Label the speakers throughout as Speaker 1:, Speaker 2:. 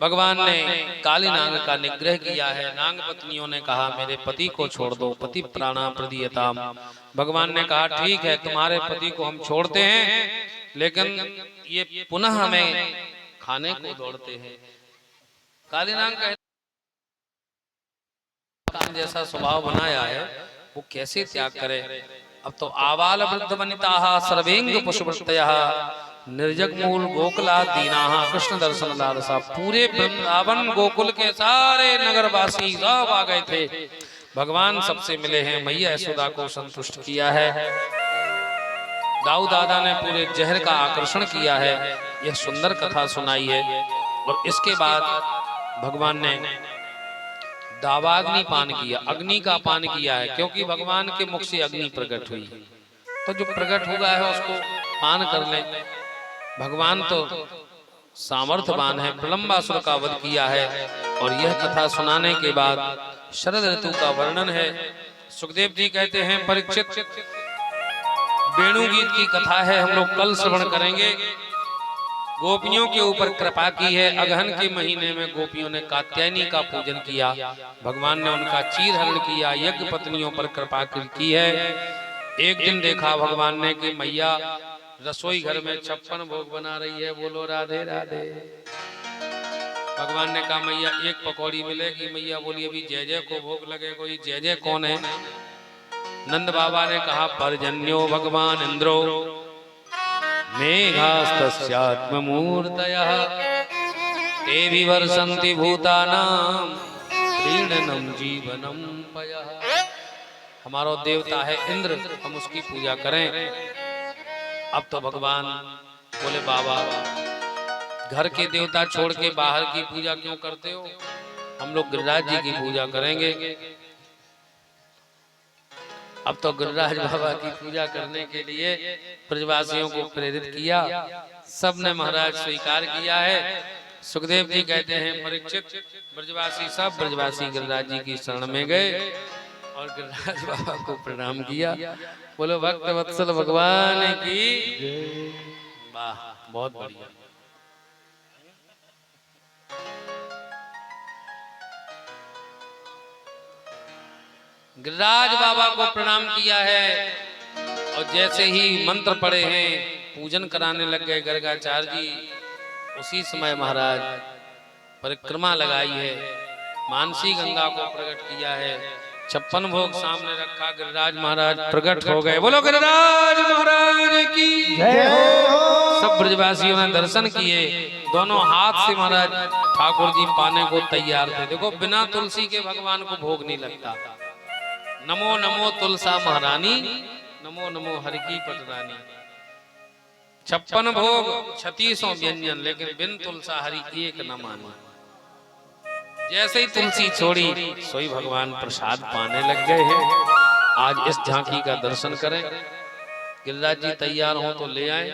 Speaker 1: भगवान ने काली नाग का निग्रह किया है। नाग पत्नियों ने कहा मेरे पति को छोड़ दो, पति प्राणा प्रदीयताम। भगवान ने कहा ठीक है, तुम्हारे पति को हम छोड़ते हैं, लेकिन ये पुनः हमें खाने को दौड़ते हैं। काली नाग कहते जैसा स्वभाव बनाया है वो कैसे त्याग करे। अब तो आबाल वृद्ध वनिता सर्वेंग पुष्पवृत्तयः निर्जग मूल गोकुला दीनाः कृष्ण दर्शन लालसा। पूरे वृंदावन गोकुल के सारे नगरवासी सब आ गए थे, भगवान सबसे मिले हैं, मैया यशोदा को संतुष्ट किया है। दाऊ दादा ने पूरे जहर का आकर्षण किया है, यह सुंदर कथा सुनाई है। और इसके बाद भगवान ने दावाग्नि पान किया, अग्नि का पान किया है, क्योंकि भगवान के मुख से अग्नि प्रकट हुई, तो जो प्रकट हुआ है उसको पान कर ले। भगवान तो सामर्थ्यवान है, प्रलंबासुर का वध किया है। और यह कथा सुनाने के बाद शरद ऋतु का वर्णन है। सुखदेव जी कहते हैं परीक्षित, वेणु गीत की कथा है, हम लोग कल श्रवण करेंगे। गोपियों के ऊपर कृपा की है। अगहन के महीने में गोपियों ने कात्यायनी का पूजन किया, भगवान ने उनका चीरहरण किया, यज्ञ पत्नियों पर कृपा की है। एक दिन देखा भगवान ने कि मैया रसोई घर में 56 भोग बना रही है, बोलो राधे राधे। भगवान ने कहा मैया एक पकौड़ी मिलेगी। मैया बोली अभी जय जय को भोग लगे। कोई जय जय कौन है? नंद बाबा ने कहा पर्जन्यो भगवान इंद्रो मेघास्तस्यात्ममूर्तयः ते विवर्षन्ति भूतानां प्रीणनं जीवनं पयः। हमारा देवता है इंद्र, हम उसकी पूजा करें। अब तो भगवान बोले बाबा घर के देवता छोड़ के बाहर की पूजा क्यों करते हो, हम लोग गिरिराज जी की पूजा करेंगे। अब तो गिरिराज बाबा की पूजा करने के लिए ब्रजवासियों को प्रेरित किया, सबने महाराज स्वीकार किया है। सुखदेव जी कहते हैं परीक्षित, ब्रजवासी सब ब्रजवासी गिरिराज जी की शरण में गए और गिरिराज बाबा को प्रणाम किया। बोलो भक्त वत्सल भगवान की। वाह, बहुत बढ़िया। गिरिराज बाबा को प्रणाम किया है और जैसे ही मंत्र पढ़े हैं पूजन कराने लग गए गर्गाचार्य जी। उसी समय महाराज परिक्रमा लगाई है, मानसी गंगा को प्रकट किया है, 56 भोग सामने रखा, गिरिराज महाराज प्रकट हो गए। बोलो गिरिराज महाराज की जय हो। सब ब्रजवासियों ने दर्शन किए, दोनों हाथ से महाराज ठाकुर जी पाने को तैयार थे। देखो बिना तुलसी के भगवान को भोग नहीं लगता। नमो नमो तुलसा महारानी, नमो नमो हरि की पटरानी। 56 भोग 36 व्यंजन, लेकिन बिन तुलसा हरि एक न मानी। जैसे ही तुलसी छोड़ी सोई भगवान प्रसाद पाने लग गए हैं। आज इस झांकी का दर्शन करें। गिरिराज जी तैयार हो तो ले आए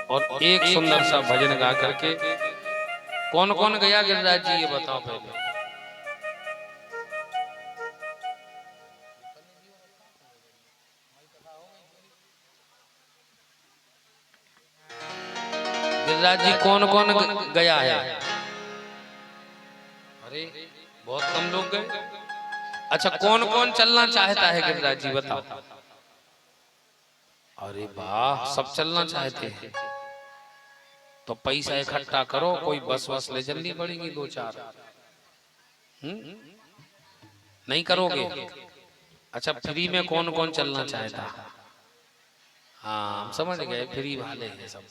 Speaker 1: और एक सुंदर सा भजन गा करके। कौन कौन गया गिरिराज जी ये बताओ पहले। गिरिराज जी कौन कौन गया है? अरे बहुत कम लोग गए। अच्छा कौन कौन चलना चाहता है गिरिराज जी बताओ। अरे वाह, सब चलना चाहते हैं तो पैसा इकट्ठा करो, कोई बस वस ले चलनी पड़ेगी 2-4। नहीं करोगे? अच्छा फ्री में कौन कौन चलना चाहता? हाँ समझ गए, फ्री वाले हैं सब।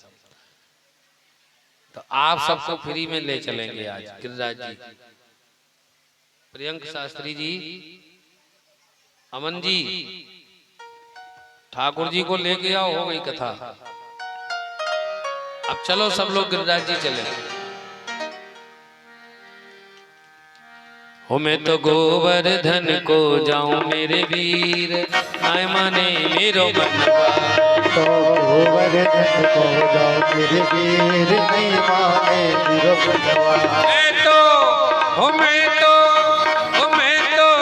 Speaker 1: तो आप सबको फ्री में ले चलेंगे आज गिरिराज जी। प्रियंक शास्त्री जी, अमन जी, ठाकुर जी को लेके आओ, हो गई कथा। अब चलो सब लोग गिरिराज जी चले। हो मैं तो गोवर्धन को जाऊं मेरे वीर, नाय माने मेरो मनवा।
Speaker 2: तो गोवर्धन को जाऊं मेरे वीर, नहीं माने मेरो मनवा।
Speaker 1: मैं तो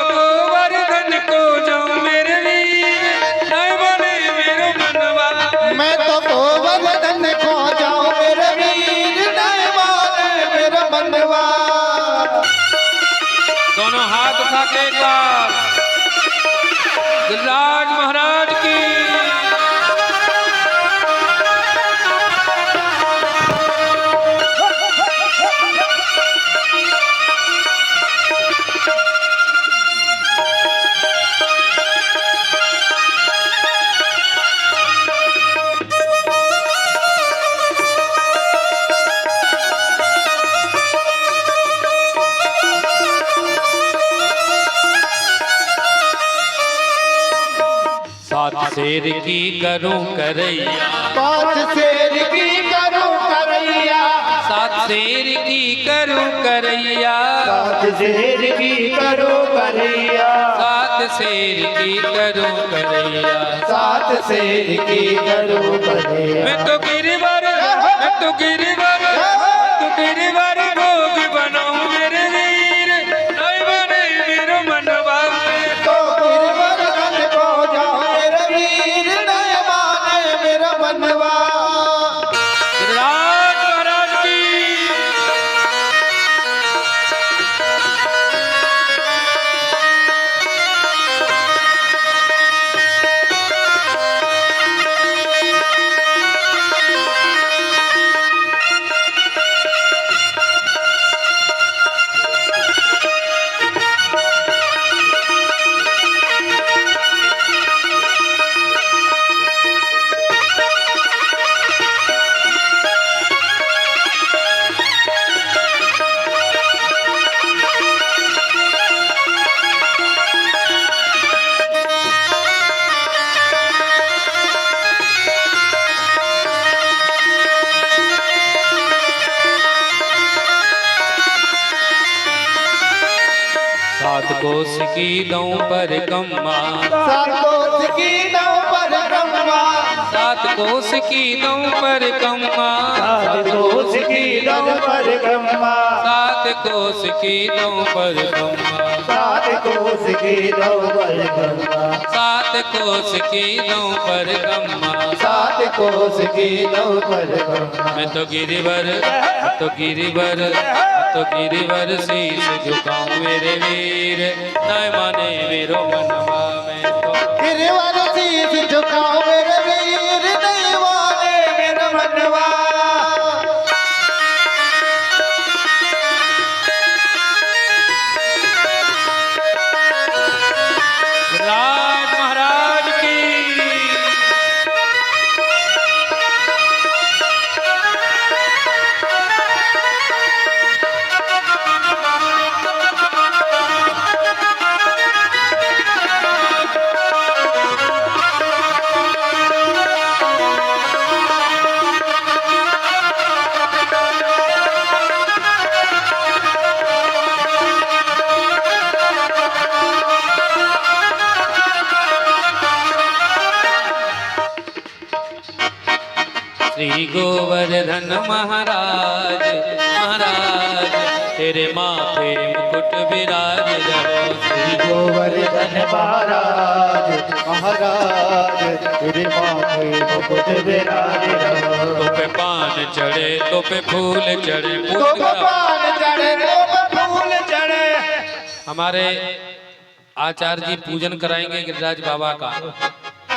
Speaker 1: गोवर्धन को जाऊं मेरे वीर, नाय माने मेरो मनवा।
Speaker 2: मैं तो गोवर्धन को जाऊं मेरे वीर, नहीं माने मेरो मनवा।
Speaker 1: दोनों हाथ उठा के एक बार गिरिराज महाराज की। सात शेर की करूं करैया,
Speaker 2: पाँच शेर की करूं करैया,
Speaker 1: सात शेर की करूं करैया,
Speaker 2: सात शेर की करूं करैया,
Speaker 1: सात शेर की करूं करैया,
Speaker 2: सात शेर की करूं करैया।
Speaker 1: मैं तो गिरिवर, मैं तो गिरिवर, तो गिरिवर भोग बनाऊं मेरे वीर, नहीं बने मेरो मनवा।
Speaker 2: तो गिरवर धन को जाओ मेरे वीर, नहीं माने मेरा मनवा।
Speaker 1: गिरिराज महाराज की। सात कोस की दऊं पर कम्मा,
Speaker 2: सात कोस की दऊं पर कम्मा,
Speaker 1: सात कोस की दऊं पर कम्मा,
Speaker 2: सात कोस की दऊं पर कम्मा,
Speaker 1: सात कोस की दऊं पर कम्मा,
Speaker 2: सात कोस की दऊं पर कम्मा,
Speaker 1: सात कोस की दऊं पर कम्मा,
Speaker 2: सात कोस की दऊं पर कम्मा।
Speaker 1: मैं तो गिरिवर, तो गिरिवर, तो गिरिवर शीश झुकाऊं मेरे वीर, नहीं माने मेरो मनवा। मैं तो
Speaker 2: गिरवर शीश झुकाओ मेरे वीर, नहीं माने मेरा मनवा।
Speaker 1: राज महाराज की। श्री गोवर्धन महाराज, महाराज तेरे माथे मुकुट विराज रहो। श्री
Speaker 2: गोवर्धन महाराज, महाराज तेरे माथे मुकुट विराज रहो।
Speaker 1: तो पे पान चढ़े तो पे फूल चढ़े,
Speaker 2: तो पान चढ़े तो पे फूल चढ़े।
Speaker 1: हमारे आचार्य जी पूजन कराएंगे गिरिराज बाबा का,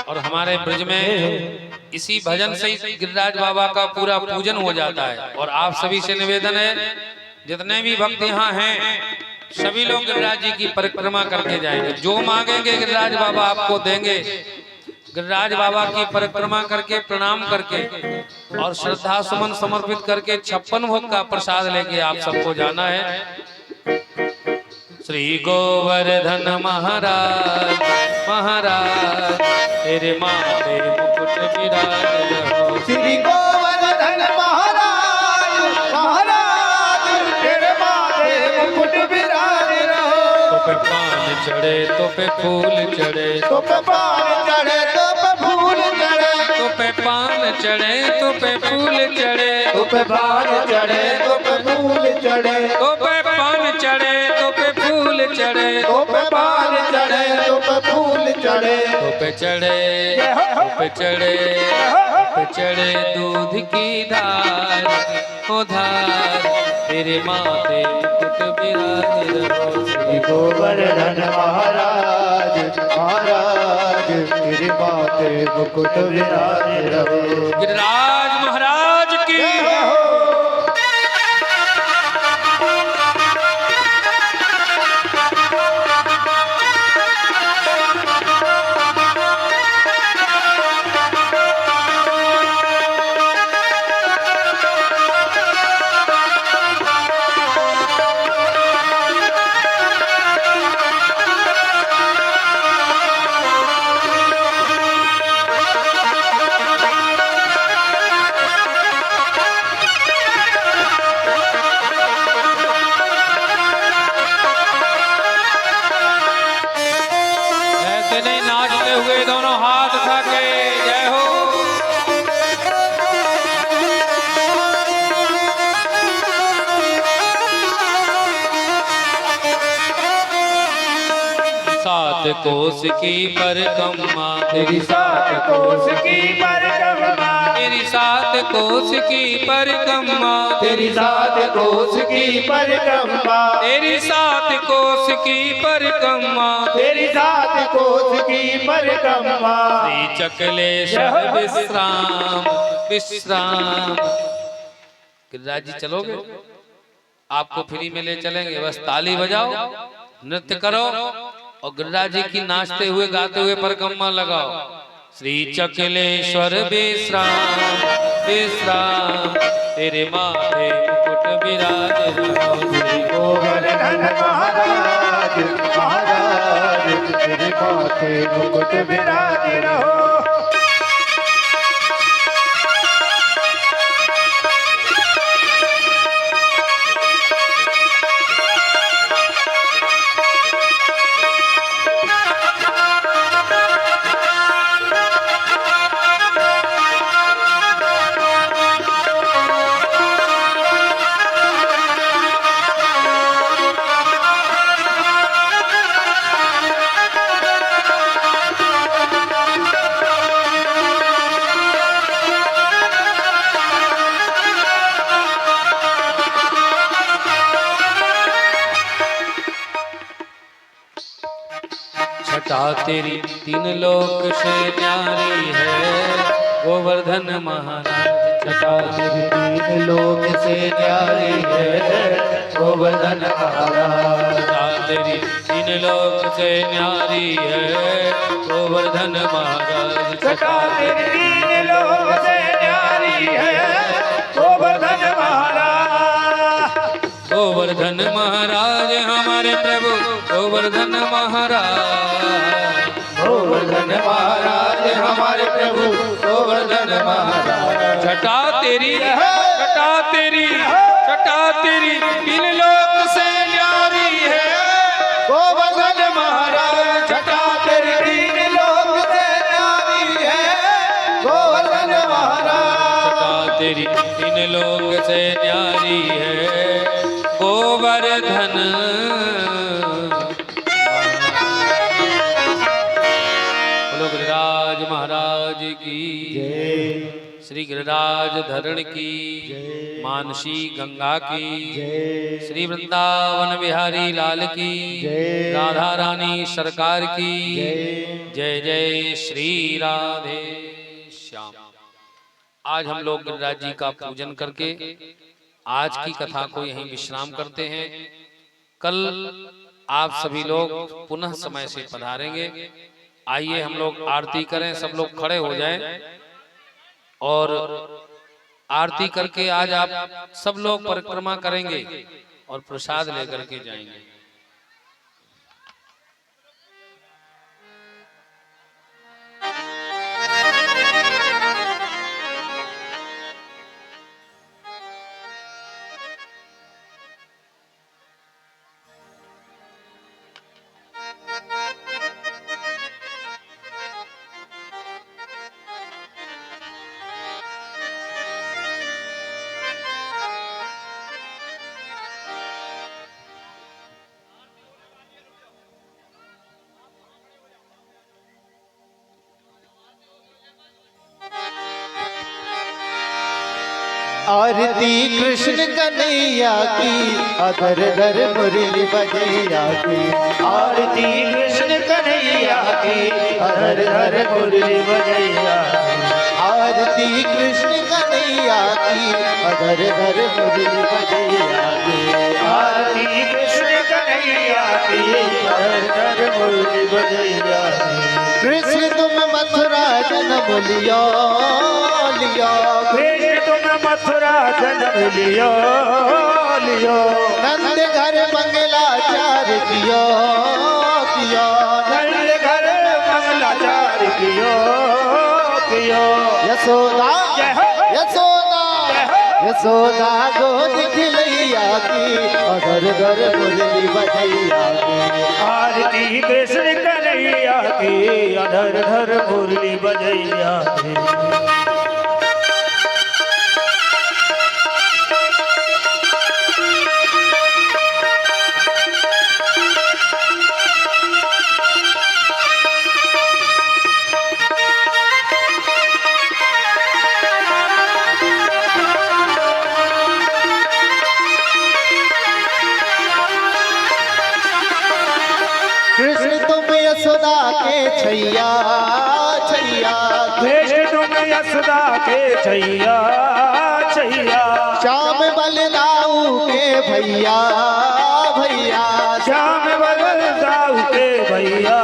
Speaker 1: और हमारे ब्रज में इसी भजन से ही गिरिराज बाबा का पूरा पूजन हो जाता है। और आप सभी से निवेदन है, जितने भी भक्त यहाँ हैं सभी लोग गिरिराज जी की परिक्रमा करके जाएंगे। जो मांगेंगे गिरिराज बाबा आपको देंगे। गिरिराज बाबा की परिक्रमा करके प्रणाम करके और श्रद्धा सुमन समर्पित करके 56 भोग का प्रसाद लेके आप सबको जाना है। श्री गोवर्धन महाराज, महाराज तेरे माथे मुकुट विराज रहो।
Speaker 2: श्री गोवर्धन महाराज, महाराज तेरे माथे मुकुट विराज रहो।
Speaker 1: तो पे पान चढ़े तो पे फूल चढ़े,
Speaker 2: तो पे पान चढ़े तो पे फूल चढ़े,
Speaker 1: तो पे पान चढ़े तो पे फूल चढ़े,
Speaker 2: तो पे पान चढ़े तो पे फूल चढ़े,
Speaker 1: तो पे पान चढ़े तो पे फूल चढ़े,
Speaker 2: तो पे पान चढ़े तो पे फूल चढ़े,
Speaker 1: तो पे चढ़े तो चढ़े दूध की धार, ओ धार तेरे माथे मुकुट विराज रहो।
Speaker 2: श्री गोवर्धन महाराज महाराज तेरे माथे मुकुट विराज रहो।
Speaker 1: गिरिराज महाराज की नाचते हुए दोनों हाथ उठा के जय हो। सात कोस की परिक्रमा तेरी,
Speaker 3: सात कोस की परिक्रमा
Speaker 1: तेरी सात कोस की परिक्रमा
Speaker 3: तेरी, सात कोस की परिक्रमा
Speaker 1: तेरी सात कोस की परिक्रमा
Speaker 3: तेरी, सात कोस की परिक्रमा।
Speaker 1: श्री चकलेश्वर विश्राम विश्राम। गिरिराज जी चलोगे? आपको फ्री में ले चलेंगे, बस ताली बजाओ, नृत्य करो और गिरिराज जी की नाचते हुए गाते हुए परिक्रमा लगाओ। श्री चकलेश्वर विश्राम विश्राम तेरे माथे मुकुट विराज रहो। श्री
Speaker 3: गोवर्धन महाराज
Speaker 2: महाराज तेरे माथे मुकुट
Speaker 3: विराज रहो।
Speaker 1: छटा तेरी तीन लोक से न्यारी है गोवर्धन महाराज। छटा तेरी
Speaker 2: तीन लोक से न्यारी है गोवर्धन महाराज।
Speaker 1: छटा तेरी तीन लोक से न्यारी है गोवर्धन महाराज।
Speaker 3: छटा तेरी तीन लोक से न्यारी है गोवर्धन महाराज।
Speaker 1: गोवर्धन महाराज हमारे प्रभु गोवर्धन महाराज।
Speaker 2: गोवर्धन महाराज हमारे प्रभु गोवर्धन महाराज।
Speaker 1: छटा तेरी तीन लोक से न्यारी है
Speaker 2: गोवर्धन महाराज। छटा तेरी तीन लोक से न्यारी है गोवर्धन महाराज।
Speaker 1: छटा तेरी तीन लोक से न्यारी है गोवर्धन। बोलो गिरिराज महाराज की
Speaker 2: जय।
Speaker 1: श्री गिरिराज धरण की
Speaker 2: जय।
Speaker 1: मानसी गंगा की
Speaker 2: जय।
Speaker 1: श्री वृंदावन बिहारी लाल की
Speaker 2: जय।
Speaker 1: राधा रानी सरकार की
Speaker 2: जय।
Speaker 1: जय जय श्री राधे श्याम। आज हम लोग गिरिराज जी का पूजन करके आज की कथा को यहीं विश्राम करते हैं। कल आप सभी लोग पुनः समय से पधारेंगे। आइए हम लोग आरती करें, सब लोग खड़े हो जाएं और आरती करके आज आप सब लोग परिक्रमा करेंगे और प्रसाद लेकर के जाएंगे।
Speaker 2: आरती कृष्ण कन्हैया की अधर धर मुरली बजैया की
Speaker 3: आरती कृष्ण कन्हैया की अधर धर मुरली बजैया
Speaker 2: आरती कृष्ण कन्हैया की अधर धर मुरली बजैया की
Speaker 3: आरती कृष्ण कन्हैया की अधर धर मुरली बजैया
Speaker 2: कृष्ण तुम मथुरा जन्म लियो लियो
Speaker 3: कृष्ण तुम मथुरा जन्म लियो लियो
Speaker 2: नंद घर मंगलाचार कियो कियो
Speaker 3: नंद घर मंगलाचार कियो कियो
Speaker 2: यशोदा
Speaker 3: जय हो
Speaker 2: यशोदा
Speaker 3: जय हो
Speaker 2: यशोदा गोद खिलैया की अधर धर मुरली बजैया की
Speaker 3: आरती कृष्ण कन्हैया की अधर धर मुरली बजैया
Speaker 2: कृष्ण तुम यशोदा के छैया छैया
Speaker 3: कृष्ण तुम यशोदा के छैया छैया
Speaker 2: श्याम बलदाऊ के भैया भैया
Speaker 3: श्याम बलदाऊ के भैया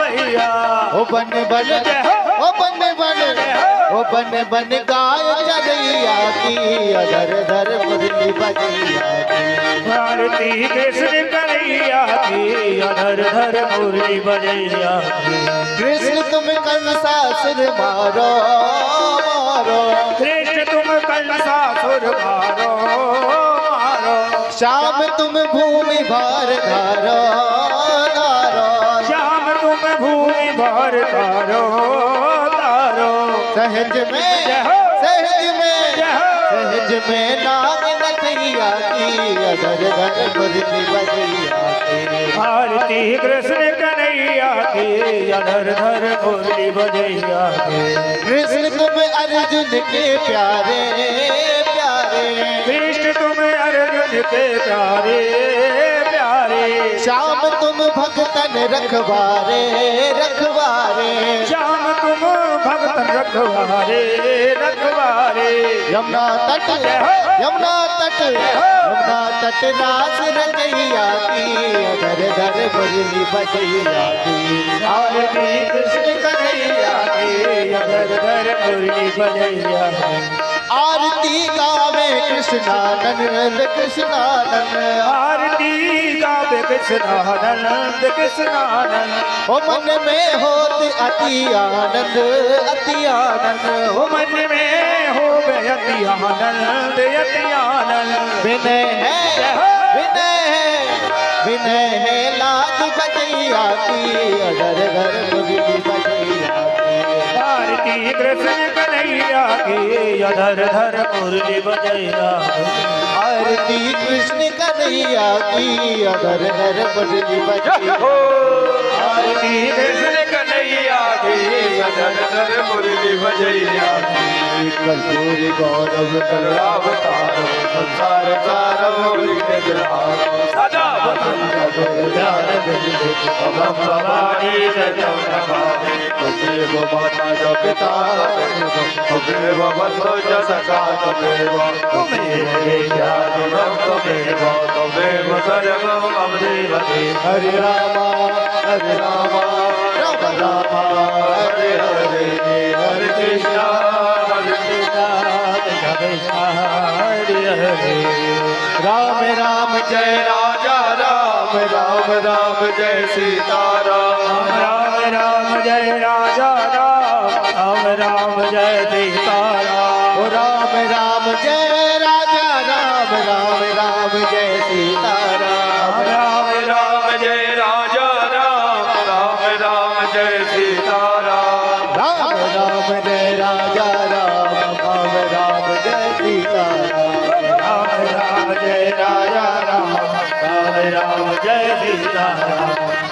Speaker 3: भैया
Speaker 2: ओ बन बन ओ बन बन ओ बन बन गाय चरैया की अधर धर मुरली बजैया की
Speaker 3: आरती कृष्ण कन्हैया की अधर धर मुरली बजैया
Speaker 2: कृष्ण तुम कंसासुर मारो मारो
Speaker 3: कृष्ण तुम कंसासुर मारो मारो
Speaker 2: श्याम तुम भूमि भार धारो धारो
Speaker 3: श्याम तुम भूमि भर तारो तारो
Speaker 2: सहज में
Speaker 3: जय हो
Speaker 2: सहज में
Speaker 3: जय हो
Speaker 2: सहज में नाग नथैया की अधर धर मुरली बजैया की
Speaker 3: आरती कृष्ण कन्हैया की अधर धर मुरली बजैया
Speaker 2: कृष्ण तुम अर्जुन के प्यारे प्यारे
Speaker 3: कृष्ण तुम अर्जुन के प्यारे प्यारे
Speaker 2: श्याम तुम भक्तन रखवारे रखवारे
Speaker 3: श्याम तुम भक्त रखवारे रखवारे
Speaker 2: यमुना तट यमुना तट यमुना तट रास रचैया की अधर धर मुरली बजैया की
Speaker 3: आरती कृष्ण कन्हैया की अधर धर मुरली बजैया
Speaker 2: आरती गावे कृष्णानंद कृष्णानंद
Speaker 3: आरती गावे कृष्णानंद कृष्णानंद
Speaker 2: ओ मन में होत अति आनंद अति आनंद
Speaker 3: ओ मन में हो अति आनंद अति आनंद
Speaker 2: विनय है विनय है विनय है लाज बजैया की अधर धर मुरली बजैया की
Speaker 3: आरती कृष्ण कन्हैया की अधर धर मुरली बजैया
Speaker 2: आरती कृष्ण कन्हैया की अधर धर मुरली बजैया
Speaker 3: आरती कृष्ण कन्हैया की अधर धर मुरली बजैया
Speaker 2: कर्पूर गौरव कलावतार संसार सारम
Speaker 3: सदा
Speaker 2: ध्यान
Speaker 3: भवानी जगम नमामि
Speaker 2: तुमेव माता च पिता तुमेव बंधु च सखा तुमेव
Speaker 3: ज्ञानम त्वमेव त्वमेव सर्वं मम देवते
Speaker 2: हरे रामा राम राम हरे हरे हरे कृष्णा
Speaker 3: हरे हरे
Speaker 2: राम राम जय राजा राम राम राम जय सीता राम
Speaker 3: राम राम जय राजा राम राम जय सीता राम
Speaker 2: ओ राम राम जय राजा राम राम राम जय सीता राम
Speaker 3: राम राम जय राजा राम राम जय सीता राम
Speaker 2: राम राम जय राजा राम राम राम जय सीता राम
Speaker 3: राम राम जय राजा राम जय सीता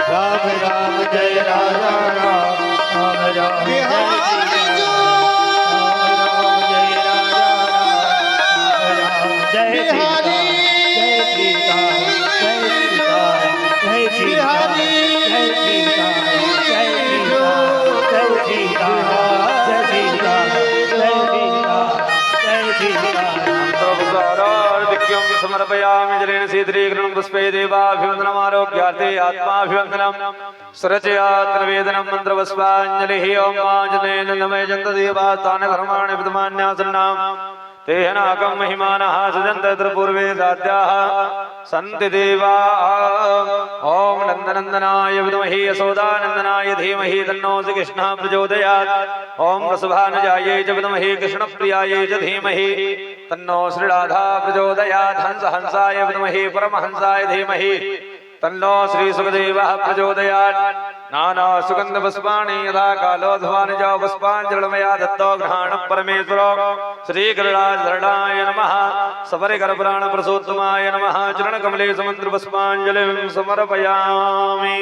Speaker 3: राम राम जय राजा राम राम जय
Speaker 2: बिहारी
Speaker 3: सीता
Speaker 2: जो
Speaker 3: राम जय राजा जय
Speaker 2: बिहारी
Speaker 3: सीता जय सीता जय सीता
Speaker 2: बिहारी
Speaker 3: जय सीता जय सीता जय सीता जय सीता जय सीता जय सीता
Speaker 4: विज्ञं समर्पयामि जलेन शीतलीकरणं पुष्पे देवाभिवन्दनमारोग्यार्थे आत्माभिवन्दनं सुरचयात् निवेदनं मन्त्रपुष्पाञ्जलिः ॐ आञ्जनेन नमः जन्तदेवास्तानि धर्माणि विद्यमान्यासन्नाम् तेहनाकं महिमानः सजन्त यत्र पूर्वे साध्याः सन्ति देवा ॐ नन्दनन्दनाय विद्महे यशोदानन्दनाय धीमहि तन्नो श्रीकृष्णः प्रचोदयात् ॐ वसुभानुजायै च विद्महे कृष्णप्रियायै च धीमहि तन्नो श्रीराधा प्रचोदयात् हंसाय विद्महे परमहंसाय धीमहि तन्नो श्रीसुखदेवः प्रचोदयात् नाना सुगंध पुष्पाणि यथा कालोध्वानि च पुष्पाञ्जलिर्मया दत्तो गृहाणः परमेश्वरो श्रीगरुडाधरणाय नमः सपरिकरपुराण पुरुषोत्तमाय नमः चरणकमले समन्त्र पुष्पाञ्जलिं समर्पयामि।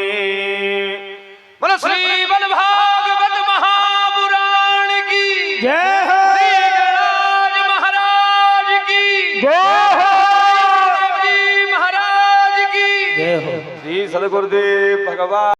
Speaker 4: बोलो श्री बलभागवत महापुराण की
Speaker 3: जय हो
Speaker 4: श्री गणराज महाराज की
Speaker 3: जय हो
Speaker 4: जी महाराज की
Speaker 3: जय हो
Speaker 4: श्री सद्गुरुदेव भगवान।